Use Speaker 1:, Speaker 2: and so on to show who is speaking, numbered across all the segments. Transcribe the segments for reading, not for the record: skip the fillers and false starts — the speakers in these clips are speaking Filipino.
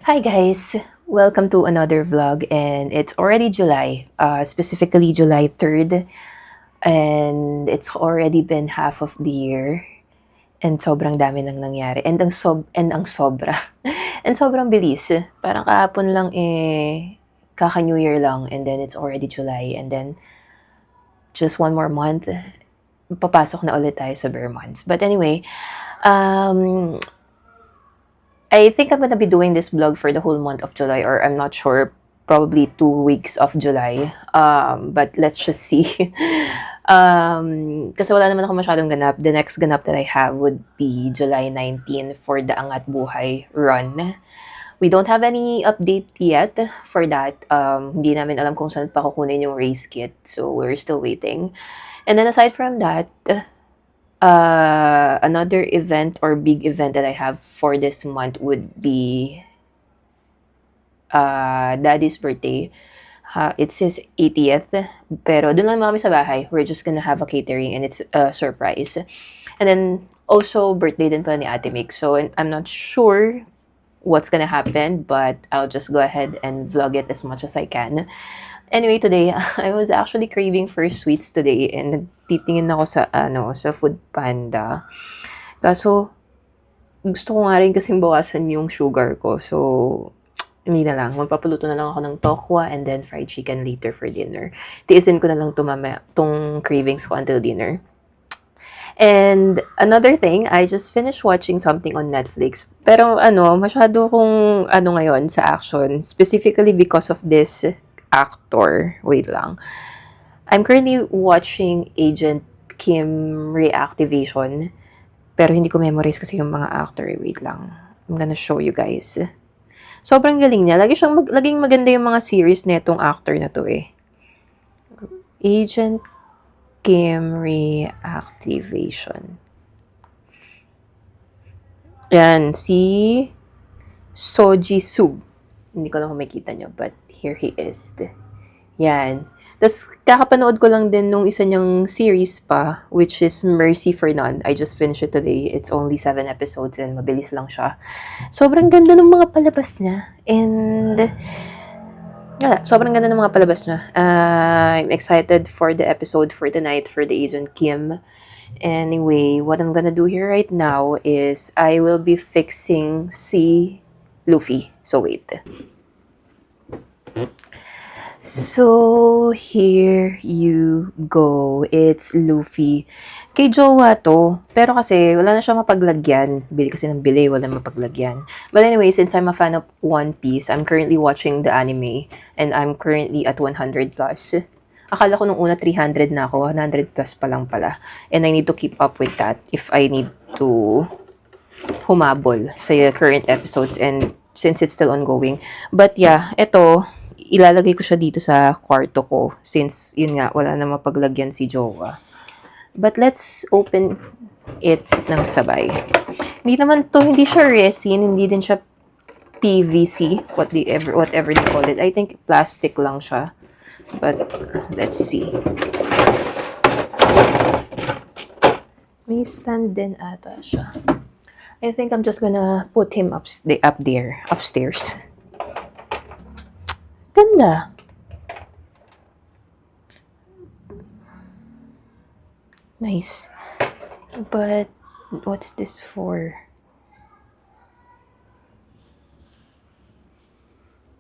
Speaker 1: Hi guys! Welcome to another vlog and it's already July, specifically July 3rd, and it's already been half of the year and sobrang dami nang nangyari and ang sobra and sobrang bilis. Parang kahapon lang kaka New Year lang and then it's already July and then just one more month papasok na ulit tayo sa bare months. But anyway, um, I think I'm gonna be doing this vlog for the whole month of July, or I'm not sure, probably 2 weeks of July. But let's just see. Kasi wala naman ako masyadong ganap. The next ganap that I have would be July 19 for the Angat Buhay run. We don't have any update yet for that. Hindi namin alam kung saan pa kukunin yung race kit. So we're still waiting. And then aside from that, another event or big event that I have for this month would be Daddy's birthday. It's his 80th, pero dun lang kami sa bahay. We're just gonna have a catering and it's a surprise. And then also birthday din pala ni Ate Mick. So I'm not sure what's gonna happen, but I'll just go ahead and vlog it as much as I can. Anyway, today, I was actually craving for sweets today and nagtitingin ako sa Food Panda. Kaso, gusto ko nga rin kasing bawasan yung sugar ko. So, hindi na lang. Magpapaluto na lang ako ng tokwa and then fried chicken later for dinner. Tiisin ko na lang tong cravings ko until dinner. And another thing, I just finished watching something on Netflix. Pero masyado kong ngayon sa action. Specifically because of this actor. Wait lang. I'm currently watching Agent Kim Reactivation. Pero hindi ko memorize kasi yung mga actor. Wait lang. I'm gonna show you guys. Sobrang galing niya. Laging maganda yung mga series netong actor na to eh. Agent Kim Reactivation. Yan, si Soji Sub. Hindi ko lang kung makita nyo, but here he is. Yan. Tapos, kakapanood ko lang din nung isa niyang series pa, which is Mercy for None. I just finished it today. It's only 7 episodes and mabilis lang siya. Sobrang ganda ng mga palabas niya. And, sobrang ganda ng mga palabas niya. I'm excited for the episode for tonight for the Agent Kim. Anyway, what I'm gonna do here right now is I will be fixing si Luffy. So, wait. So, here you go. It's Luffy. Kay jowa to. Pero kasi, wala na siya mapaglagyan. Bili kasi ng bili, wala mapaglagyan. But anyway, since I'm a fan of One Piece, I'm currently watching the anime. And I'm currently at 100 plus. Akala ko nung una 300 na ako. 100 plus pa lang pala. And I need to keep up with that if I need to humabol sa current episodes and since it's still ongoing. But yeah, ito, ilalagay ko siya dito sa kwarto ko since, yun nga, wala na mapaglagyan si Jowa. But let's open it ng sabay. Hindi siya resin, hindi din siya PVC, whatever they call it. I think plastic lang siya. But, let's see. May stand din ata siya. I think I'm just gonna put him upstairs. Ganda. Nice. But, what's this for?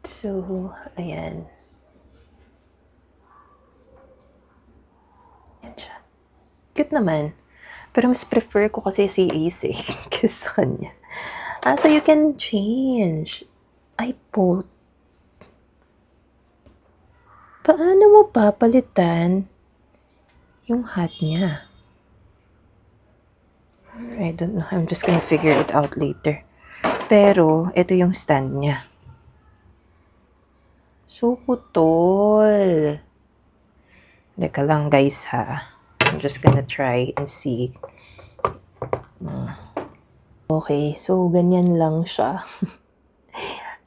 Speaker 1: So, ayan. Yan siya. Cute naman. Pero mas prefer ko kasi si Ace eh. Kesa kanya. So you can change. Paano mo papalitan yung hat niya? I don't know. I'm just gonna figure it out later. Pero, ito yung stand niya. So, putol. Teka lang guys ha. I'm just gonna try and see. Okay, so ganyan lang siya.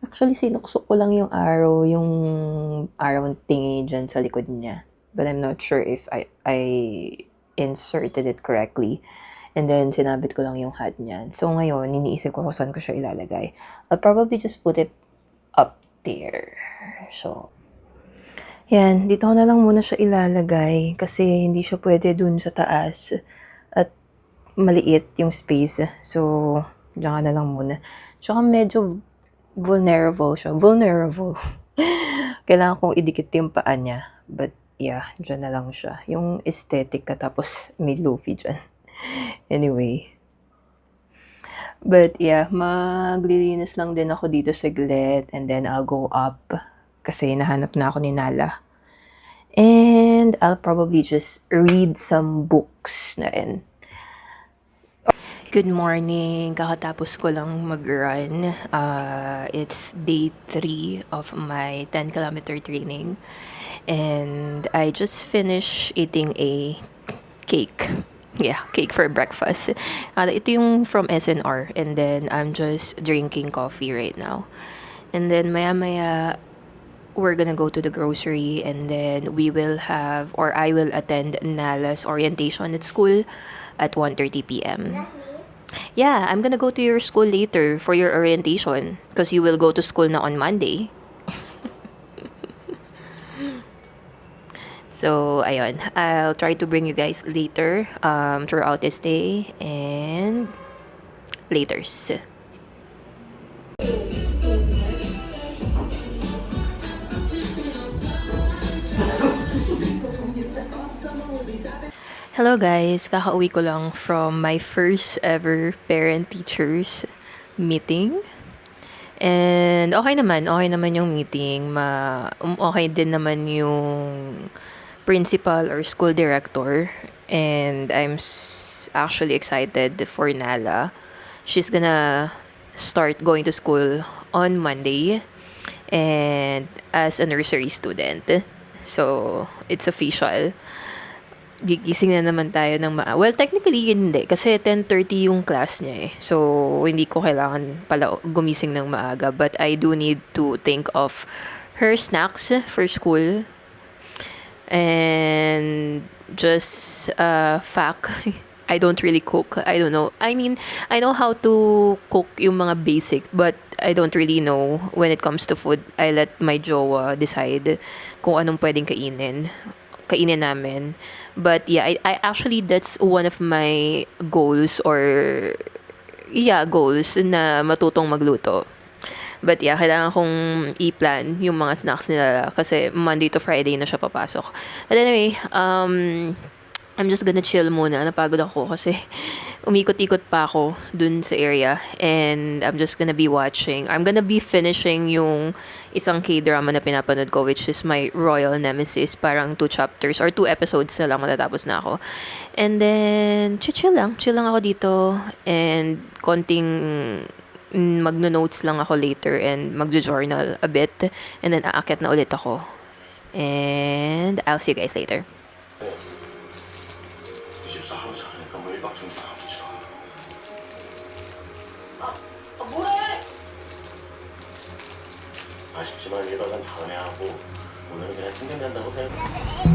Speaker 1: Actually, sinuksok ko lang yung arrow thingy dyan sa likod niya. But I'm not sure if I inserted it correctly. And then, sinabit ko lang yung hat niyan. So, ngayon, iniisip ko kung saan ko siya ilalagay. I'll probably just put it there. So, yan. Dito ko na lang muna siya ilalagay kasi hindi siya pwede dun sa taas at maliit yung space. So, diyan ka na lang muna. Tsaka medyo vulnerable siya. Vulnerable. Kailangan kong idikit yung paa niya. But, yeah, dyan na lang siya. Yung aesthetic ka tapos may loafy dyan. Anyway. But, yeah, maglilinis lang din ako dito saglit and then I'll go up kasi nahanap na ako ni Nala. And I'll probably just read some books na rin. Good morning. Kakatapos ko lang mag-run. It's day 3 of my 10-kilometer training. And I just finished eating a cake. Yeah, cake for breakfast. Ito yung from SNR. And then I'm just drinking coffee right now. And then maya-maya, we're gonna go to the grocery. And then we will have, or I will attend Nala's orientation at school at 1:30 p.m. Yeah, I'm gonna go to your school later for your orientation because you will go to school na on Monday. So, ayun. I'll try to bring you guys later throughout this day and laters. Hello guys, kakauwi ko lang from my first ever parent-teachers meeting. And okay naman yung meeting. Okay din naman yung principal or school director. And I'm actually excited for Nala. She's gonna start going to school on Monday and as a nursery student. So, it's official. Gigising na naman tayo ng well, technically hindi kasi 10:30 yung class niya eh. So, hindi ko kailangan pala gumising ng maaga, but I do need to think of her snacks for school. And just fact, I don't really cook. I don't know. I mean, I know how to cook yung mga basic, but I don't really know when it comes to food. I let my jowa decide kung anong pwedeng kainin namin. But yeah, I actually, that's one of my goals goals na matutong magluto. But yeah, kailangan kong i-plan yung mga snacks nila kasi Monday to Friday na siya papasok. But anyway, I'm just gonna chill muna. Napagod ako kasi umikot-ikot pa ako dun sa area. And I'm gonna be finishing yung isang K-drama na pinapanood ko, which is my Royal Nemesis. Parang 2 chapters or 2 episodes na lang matatapos na ako. And then, chill lang ako dito. And konting magno-notes lang ako later and magjo-journal a bit. And then, aakyat na ulit ako. And I'll see you guys later.
Speaker 2: 24하루 자니까 뭐 1박 정도 나오죠. 뭐해? 아쉽지만 1박은 다음에 하고 오늘은 그냥 생각난다고 생각해.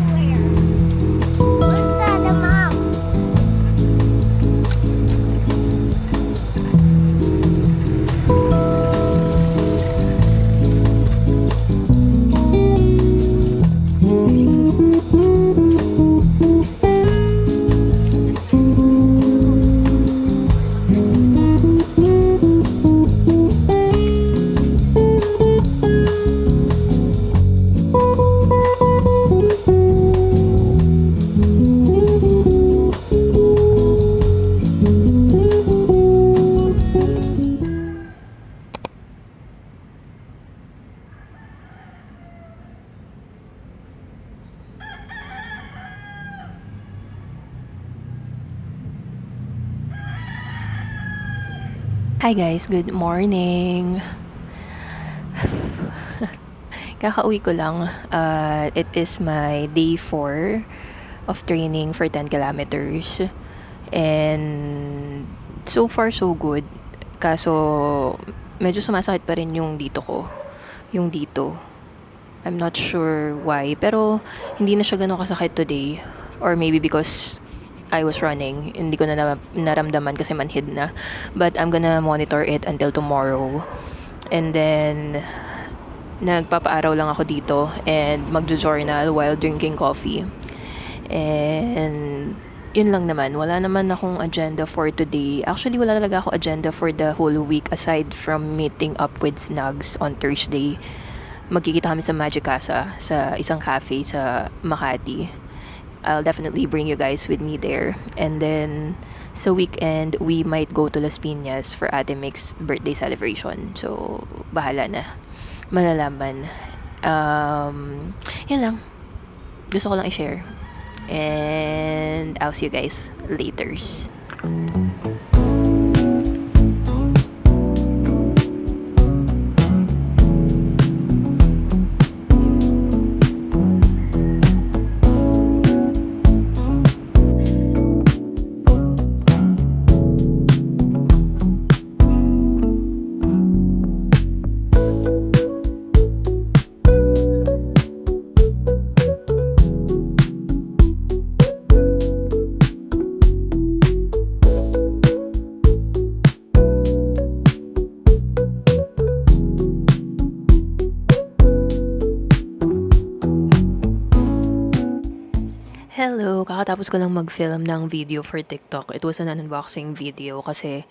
Speaker 1: Hi guys, good morning. Kakauwi ko lang. It is my day 4 of training for 10 kilometers. And so far so good. Kaso medyo sumasakit pa rin yung dito ko. Yung dito. I'm not sure why. Pero hindi na siya ganun kasakit today. Or maybe because I was running. Hindi ko na naramdaman kasi manhid na. But I'm gonna monitor it until tomorrow. And then Nagpapaaraw lang ako dito and magjo-journal while drinking coffee. And yun lang naman. Wala naman akong agenda for today. Actually, wala talaga ako agenda for the whole week aside from meeting up with Snugs on Thursday. Magkikita kami sa Magic Casa, sa isang cafe sa Makati. I'll definitely bring you guys with me there. And then, sa weekend, we might go to Las Piñas for Ate Mic's birthday celebration. So, bahala na. Malalaman. Yun lang. Gusto ko lang i-share. And I'll see you guys laters. Hello! Kakatapos ko lang mag-film ng video for TikTok. It was an unboxing video kasi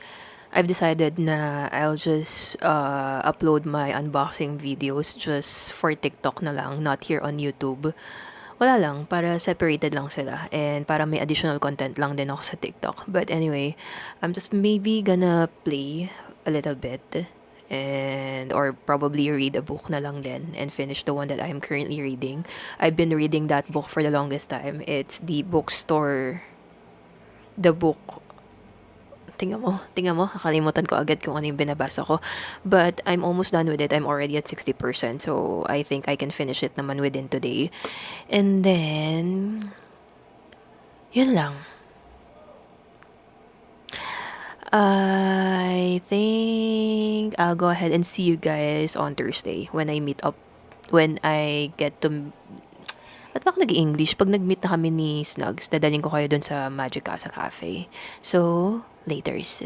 Speaker 1: I've decided na I'll just upload my unboxing videos just for TikTok na lang, not here on YouTube. Wala lang, para separated lang sila and para may additional content lang din ako sa TikTok. But anyway, I'm just maybe gonna play a little bit and or probably read a book na lang din and finish the one that I'm currently reading. I've been reading that book for the longest time. It's the book. Tingnan mo, nakalimutan ko agad kung ano yung binabasa ko. But I'm almost done with it. I'm already at 60%. So I think I can finish it naman within today. And then, yun lang. I think I'll go ahead and see you guys on Thursday when I meet up, when I get to, ba't ba ako nag-English? Pag nag-meet na kami ni Snugs, dadalhin ko kayo dun sa Magic Casa Cafe. So, laters.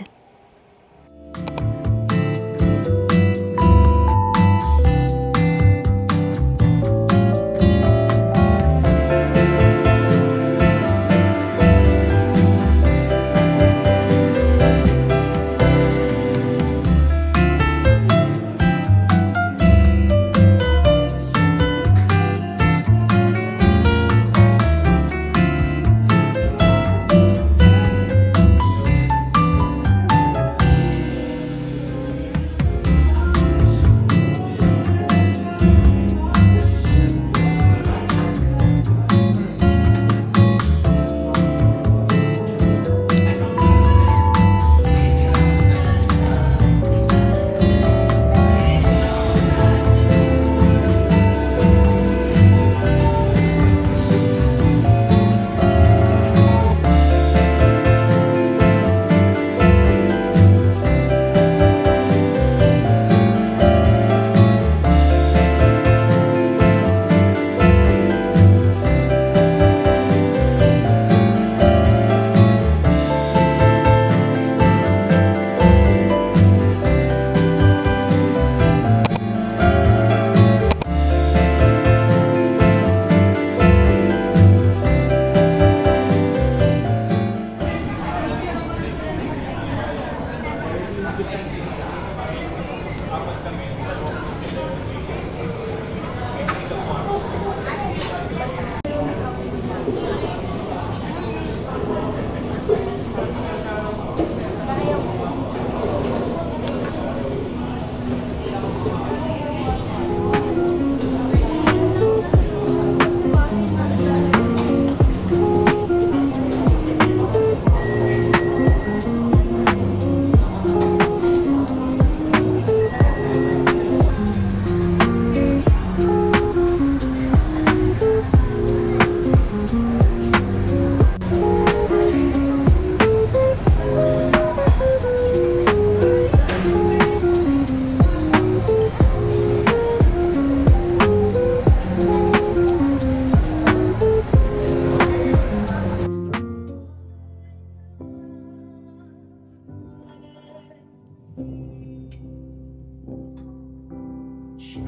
Speaker 1: Hello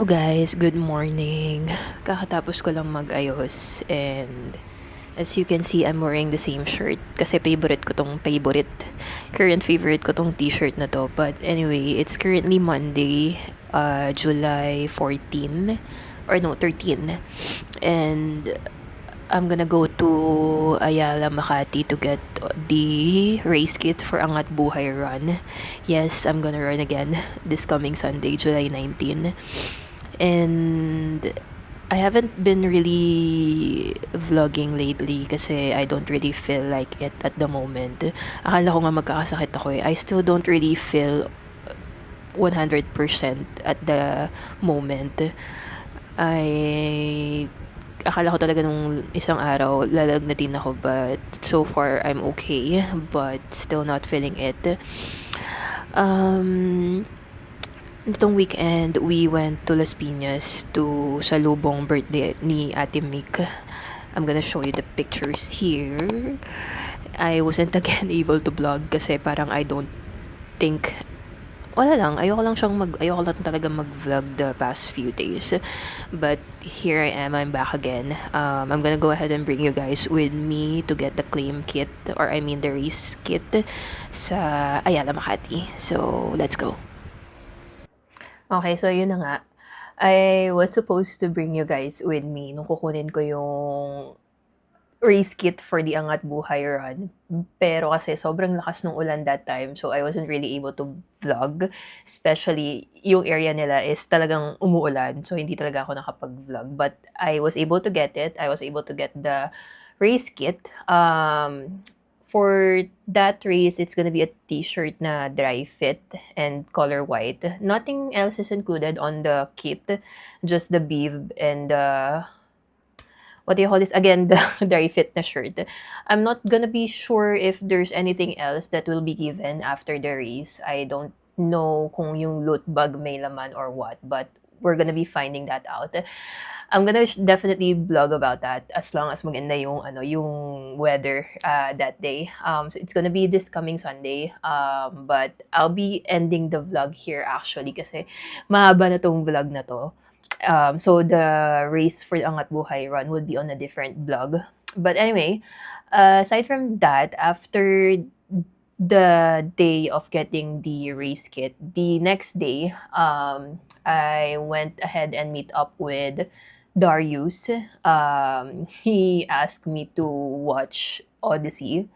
Speaker 1: guys, good morning. Kakatapos ko lang mag-ayos and as you can see, I'm wearing the same shirt kasi current favorite ko tong t-shirt na to. But anyway, it's currently Monday, July 14 or no, 13. And I'm gonna go to Ayala, Makati to get the race kit for Angat Buhay Run. Yes, I'm gonna run again this coming Sunday, July 19. And I haven't been really vlogging lately kasi I don't really feel like it at the moment. Akala ko nga magkakasakit ako eh. I still don't really feel 100% at the moment. Akala ko talaga nung isang araw lalagnatin ako, but so far I'm okay, but still not feeling it. Nitong weekend, we went to Las Piñas to salubong birthday ni Ate Mick. I'm gonna show you the pictures here. I wasn't again able to vlog kasi parang I don't think wala lang, ayoko lang talaga mag-vlog the past few days. But here I am, I'm back again. I'm gonna go ahead and bring you guys with me to get the claim kit, or I mean the race kit sa Ayala, Makati. So, let's go. Okay, so yun na nga. I was supposed to bring you guys with me nung kukunin ko yung race kit for the Angat Buhay Run. Pero kasi sobrang lakas ng ulan that time, so I wasn't really able to vlog. Especially, yung area nila is talagang umuulan, so hindi talaga ako nakapag-vlog. But I was able to get it. I was able to get the race kit. For that race, it's gonna be a t-shirt na dry fit and color white. Nothing else is included on the kit, just the bib and what do you call this? Again, the dry fit na shirt. I'm not gonna be sure if there's anything else that will be given after the race. I don't know kung yung loot bag may laman or what, but we're gonna be finding that out. I'm gonna definitely vlog about that as long as maganda yung weather that day. So it's gonna be this coming Sunday. But I'll be ending the vlog here actually kasi mahaba na tong vlog na to. So the race for the Angat Buhay Run would be on a different vlog. But anyway, aside from that, after the day of getting the race kit, the next day, I went ahead and meet up with Darius. He asked me to watch Odyssey.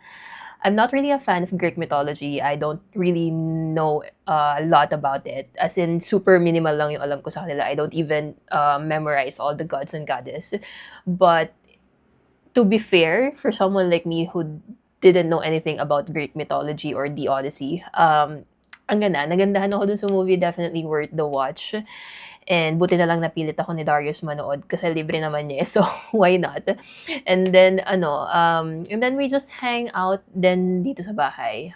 Speaker 1: I'm not really a fan of Greek mythology. I don't really know a lot about it. As in, super minimal lang yung alam ko sa kanila. I don't even memorize all the gods and goddess. But to be fair, for someone like me who didn't know anything about Greek mythology or the Odyssey, nagandahan ako dun sa movie. Definitely worth the watch. And buti na lang napilit ako ni Darius manood kasi libre naman niya. So, why not? And then, and then we just hang out then dito sa bahay.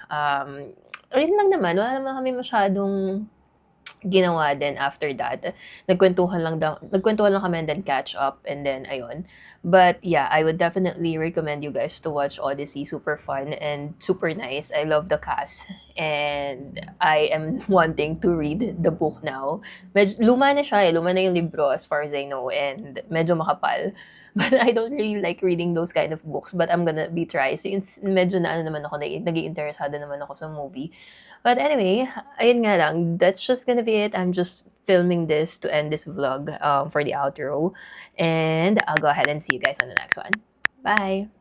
Speaker 1: Ayun lang naman. Wala naman kami masyadong ginawa then after that. Nagkwentuhan lang kami and then catch up and then ayun. But yeah, I would definitely recommend you guys to watch Odyssey. Super fun and super nice. I love the cast. And I am wanting to read the book now. Luma na siya eh. Luma na yung libro as far as I know. And medyo makapal. But I don't really like reading those kind of books. But I'm gonna be trying. Since medyo naman ako, naging interesado naman ako sa movie. But anyway, ayun nga lang. That's just gonna be it. I'm just filming this to end this vlog for the outro. And I'll go ahead and see you guys on the next one. Bye!